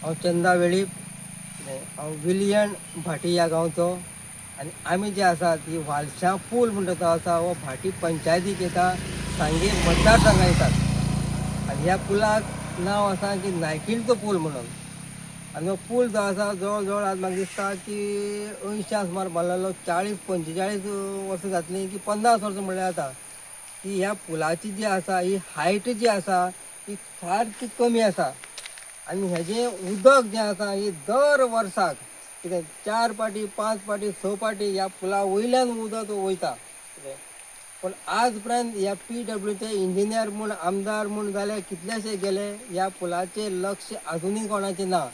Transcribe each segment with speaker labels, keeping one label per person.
Speaker 1: हांव चंदा वेळीप, हांव विलियन भाटी ह्या गांवचो. आनी आमी जे आसा ती वालशां पूल म्हणटा तो आसा हो भाटी पंचायतीक येता, सांगे मतदारसंघात येतात. आनी ह्या पुलाक नांव आसा की नायकिणचो पूल म्हणून. आनी हो पूल जो आसा जवळ जवळ आज म्हाका दिसता की 80 सुमार बांदलेलो. 40-45 वर्सां जातलीं की 50 वर्सां म्हणल्यार जाता. की ह्या पुलाची जी आसा ही हायट जी आसा ही सारकी कमी आसा. आनी हेजें उदक जें आसा ही दर वर्साक कितें 4 पाटी 5 पाटी 6 पाटी ह्या पुला वयल्यान उदक वयता कितें. पण आज पर्यंत ह्या PWचे इंजिनियर म्हूण आमदार म्हूण जाले कितलेशे गेले, ह्या पुलाचें लक्ष अजुनूय कोणाचें ना.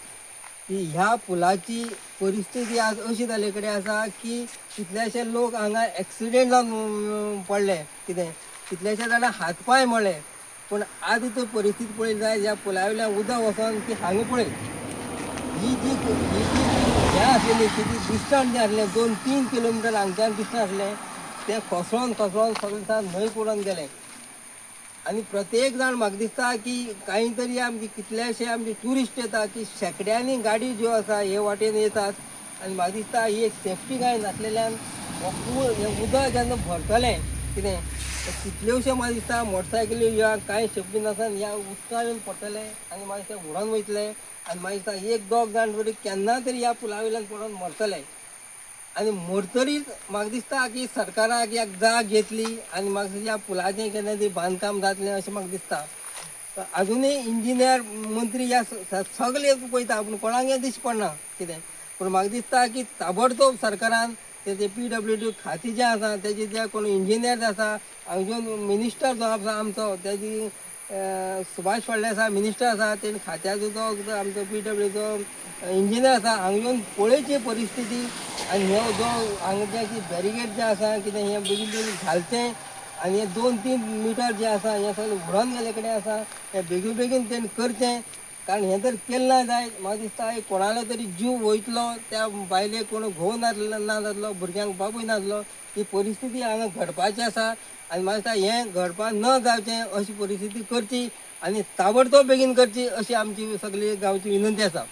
Speaker 1: की ह्या पुलाची परिस्थिती आज अशी जाले कडेन आसा की कितलेशे लोक हांगा एक्सिडेंट जावन पडले कितें, कितलेशे जाणां हातपाय मोडले. पूण आज तर परिस्थिती पळयली जायत ह्या पुला वयल्यान उदक वचोन ती हांगा पळय ही जी हें आसलेली कितें डिस्टन्स जें आसलें 2-3 किलोमिटर हांगच्यान डिस्टन्स आसलें तें कोसळोन सगळें न्हंय पडोन गेलें. आनी प्रत्येक जाण म्हाका दिसता की कांय तरी आमचे कितलेशे आमचे ट्युरिस्ट येता की शेकड्यांनी गाडी ज्यो आसा हे वाटेन येतात. आनी म्हाका दिसता ही एक सेफ्टी कांय नासलेल्यान हो पूल हें उदक जेन्ना भरतलें कितें कितल्योश्यो म्हाका दिसता मोटरसायकली ह्या कांय सेफ्टी नासन ह्या उदका येवन पडटले आनी मागीर ते उडोन वयतले. आनी मागीर दिसता 1-2 जाण तरी केन्ना तरी ह्या पुला वयल्यान पडोन मरतले. आनी मरतरीच म्हाका दिसता की सरकाराक एक जाग घेतली आनी म्हाका दिसता ह्या पुलाचें केन्ना तरी बांदकाम जातलें अशें म्हाका दिसता. अजुनूय इंजिनियर मंत्री ह्या सगळे पळयता पूण कोणाक हें दिश्टी पडना कितें. पूण म्हाका दिसता की ताबडतोब सरकारान तेजे PWD खातें जें आसा तेजे जे कोण इंजिनियर आसा हांगच्यान मिनिस्टर जो आसा आमचो तेजी सुभाष फळदेसाय मिनिस्टर आसा तेणी खात्याचो जो आमचो PWDचो इंजिनियर आसा हांगा येवन पळयची परिस्थिती. आनी हे जो हांगाचे की बॅरिगेड जे आसा कितें हें बेगीन बेगीन घालचें. आनी हे 2-3 मिटर जे आसा हें सगळें उडोन गेले कडेन आसा हें बेगीन बेगीन तेणी करचें. कारण हें जर केलें ना जायत म्हाका दिसता कोणालो तरी जीव वयतलो, त्या बायलेक कोण घोव ना जातलो, भुरग्यांक बापूय नासलो. ही परिस्थिती हांगा घडपाची आसा. आनी म्हाका दिसता हें घडपाक न जावचें अशी परिस्थिती करची आनी ताबडतोब बेगीन करची अशी आमची सगळी गांवची विनंती आसा.